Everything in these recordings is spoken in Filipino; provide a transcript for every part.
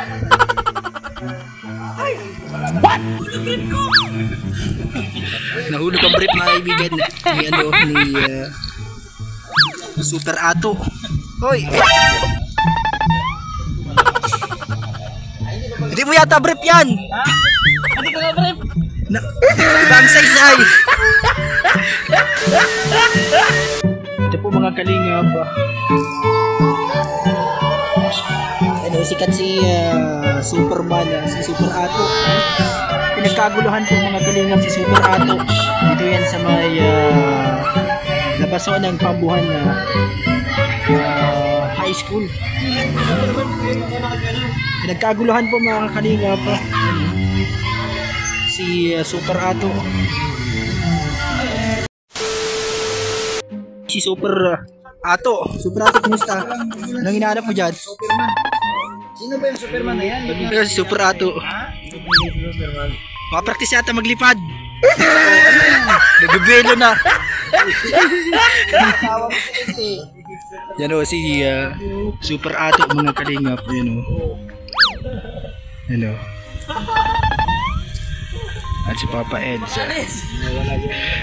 What? Nahulog ang brief mga kaibigan ni ano ni Super Ato. Hoy. Hindi mo yata brief yan. Ha? Hindi ko na brief. Ibang size ay. Ito po mga kalingap. Ano, sikat si Superman, si Super Ato. Pinagkaguluhan po mga kalingap si Super Ato. Dito yan sa may labaso ng Pambuhan na high school. Pinagkaguluhan po mga kalingap si Super Ato. Si Super Ato. Super Ato, kumusta? Anong hinahanap mo dyan? Superman. Sino ba yung Superman na yan? Pero si Super Ato. Superman. Makapractice yata maglipad. Nagbibelo na. Yan o si Super Ato mga kalingap. Yan o. Yan o. At si Papa Eds.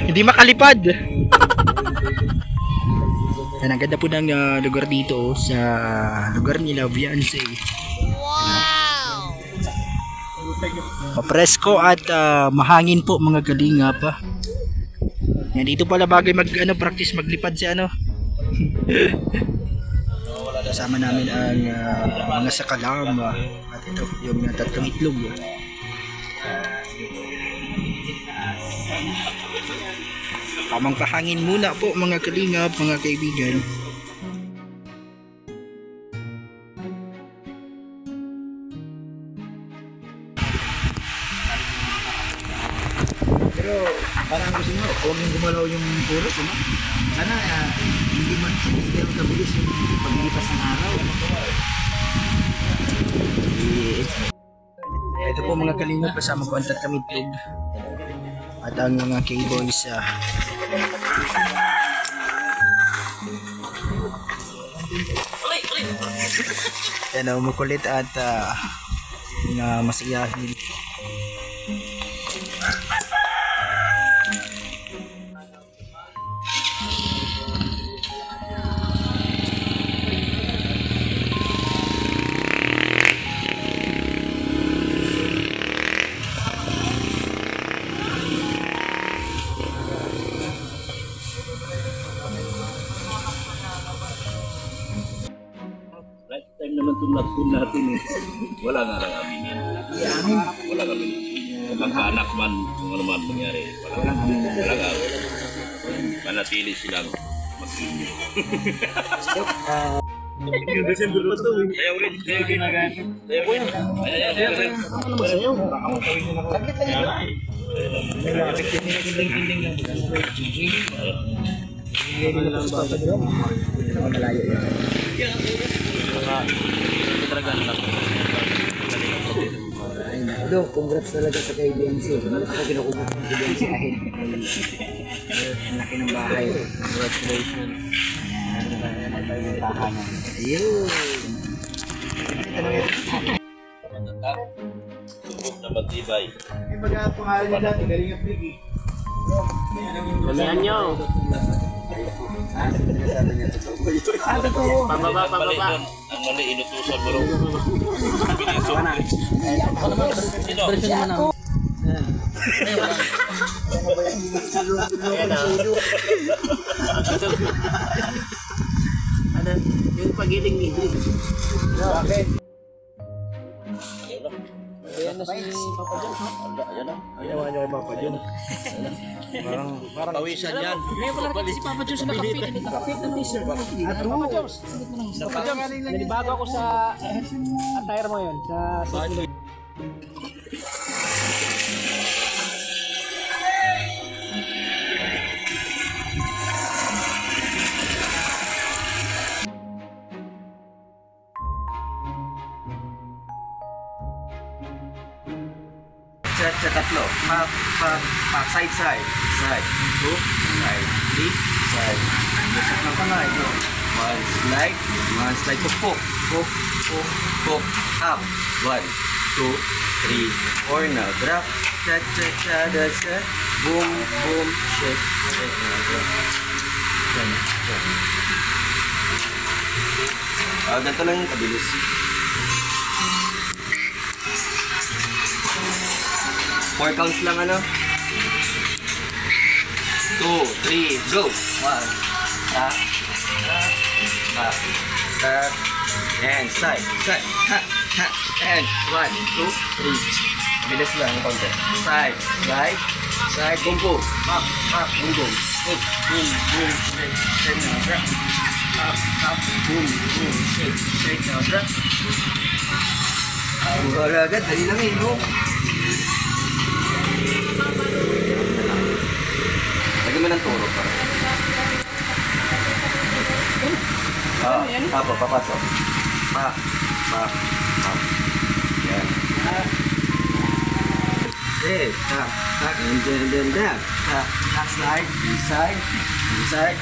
Hindi makalipad. Yan, ang ganda po ng lugar dito sa lugar nila, Beyonce. Wow! Papresko at mahangin po mga kalingap. Yan, dito pala bagay practice maglipad si ano. Kasama namin ang mga sakalam at ito yung tatlong itlog. Tamang pahangin muna po mga kalingap, mga kaibigan. Pero parang gusto mo, huwag yung gumalaw yung puros, ano? Sana hindi ganun kabilis yung paglipas ng araw. Ito po mga kalingap, kasama ko ang tatlong itlog at ang mga K-boys. Yan, makulit at masiyahin. Lifetime naman itong nagpun natin eh. Wala nga lang amin yan. Wala kami. Magkaanak man, kung ano man mangyari. Wala nga. Manatili silang mag-inig. Yung December na ito eh. Kaya ulit. Kaya ginagaan. Kaya ko yan. Kaya rin. Ano ba sa'yo? Ako kawin nyo na ko. Kinding-kinding lang. Hindi lang ba sa Diyos? Malayo yan. Dong, congrats talaga sa kay BNC. Ako kinukumprat ng BNC ahead. Ang laki ng bahay. Congratulations. Ano tayo ng tahanan? Ayun. Subok na matibay. May baga pangalan niya dati, galing ang Prigi. Dalihan nyo. Pababa. Ang mali, inutusan mo rin. Binisok. Sino? Ano? Yung pagiling-giling. Ayan na si Papa John. Ayan na. Ayaw kay Papa John. Parang Pawisan yan. Ngayon ko lang nakita si Papa Diyos na nakafit ng t-shirt. Papa Diyos. Papa Diyos. Nanibago ako sa attire mo yun. Sa sa tatlo. Side, side. Side. Two. Side. Three. Side. Sa tatlo na ito. One slide. One slide to poke. Poke, poke, poke. Up. 1, 2, 3, 4. Now drop. Cha cha cha da cha. Boom, boom. Shake, shake. Now drop. Chan, chan. Ganito lang yung kabilis. 4 counts lang ano. 2, 3, go! 1, back, back, back, and side, side, ha, ha, and 1, 2, 3. Bilis lang ng konti. Side, side, side, boom, boom, back, back, boom, boom, boom, boom, boom, shake, shake, now drop. Up, up, boom, boom, shake, shake, now drop. Wala agad, dali lang eh, no? Lagyan mo ng turo pa. Tapo, papasok. Pa, pa, pa. Yan. Okay, tap, tap, and then down. Tap, tap, slide, inside, inside.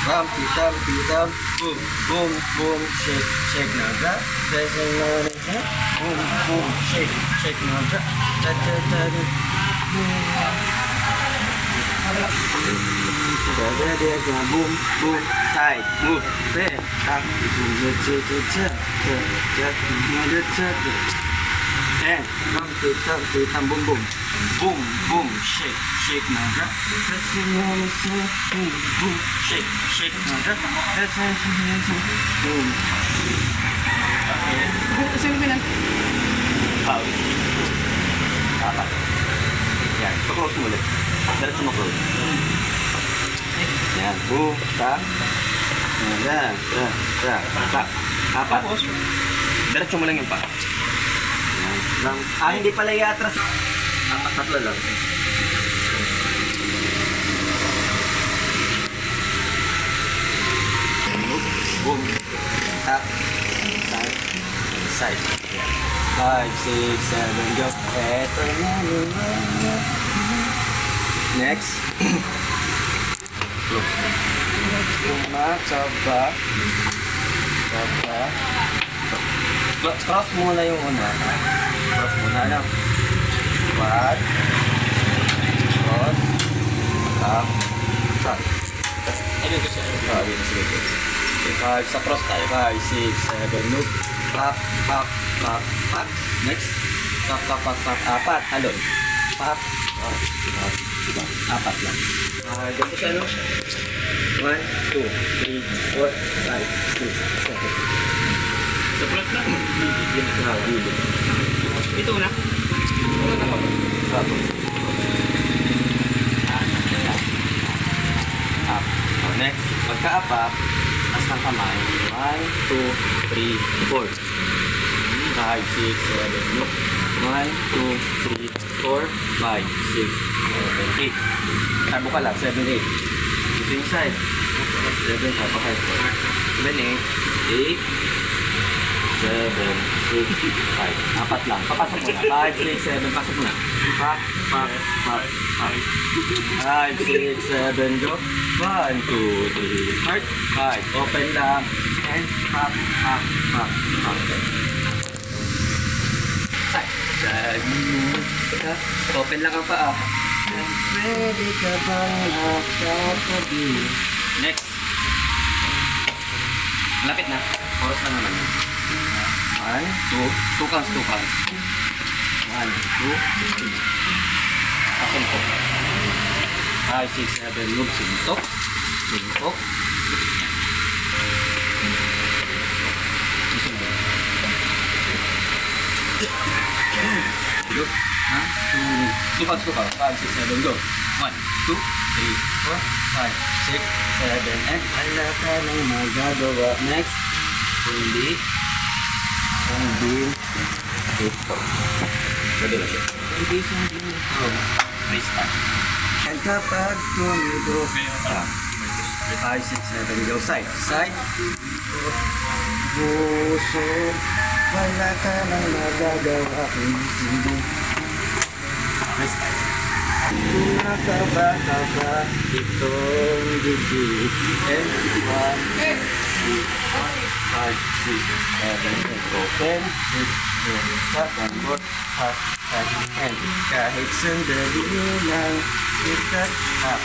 Bump, pitam, pitam. Boom, boom, boom, shake, shake now drop. Boom, boom, shake, shake now drop. Da, da, da, da. Boom, boom, side, move, back, up, and come to thumb, boom, boom, boom, boom, shake, shake now drop. Boom, boom, shake, shake now drop. Boom. Sino bilang? Pawis. Apat. Yan, pa-close mo ulit. Diretso mo close. Yan, boom, tap. Yan, tap, tap. Apat. Diretso mo lang yung pa. Yan, lang. Hindi pala i-atras. Apat, tatlo lang. Boom, tap, side, side. 5, 6, 7, go. Eto na. Next. Saba. Cross muna yung una. Cross muna, ano? What? Cross. Tap. Tap. Ayun ko siya. Okay, 5 sa cross tayo. 5, 6, 7, loop. Pop, pop, pop, pop. Next. Pop, pop, pop, pop. Apat. Alon. Pop. Apat lang. Ganito siya, no? 1, 2, 3, 4, 5, 6, 7. Sa plat lang? Ito na? Wala na pa ba? Up. Next. Pagka-up, as ng kamay. 1, 2, 3, 4. 5, 6, 7, 1, 2, 3, 4, 5, 6, 7, 8. Tabo ka lang, 7, 8. Ito yung side. 7, papakay. 7, 8, 8, 7, 6, 5. Apat lang. Papasok mo na. 5, 6, 7. Pasok mo na. Pak, pak, pak, pak. 5, 6, 7, go. 1, 2, 3, heart. 5. Open lang. And pak, pak, pak, pak. Open lang ang paa. Pwede ka bang nakatabi? Next. Malapit na. Oras na naman. 1, 2. 2 counts, 2 counts. 1, 2, 3. Asan ko? 5, 6, 7. Loop. Sintok. Sintok. Loop. 2 counts, 2 counts. 5, 6, 7, go. 1, 2, 3, 4, 5, 6, 7, and wala ka nang magagawa. Next. Hindi. Ito. Pwede na siya. Hindi. Restart. And kapag tumido ka, 5, 6, 7, go. Side. Side. Puso. Wala ka nang magagawa. Hindi. Restart. Kung nakabaka ka, itong dibdib. And 1, 5, 6, 7, 8, 10, 6, 7, 8, 9, 10. Kahit sandali lang, ikat up.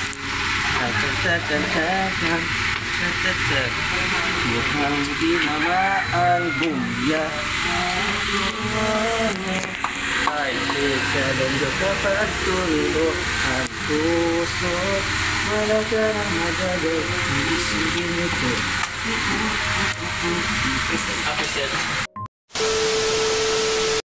Mukhang ginawa ang bumya. 5, 6, 7, kapag tulo ang puso. Wala ka nang magagawa, hindi sigin ito.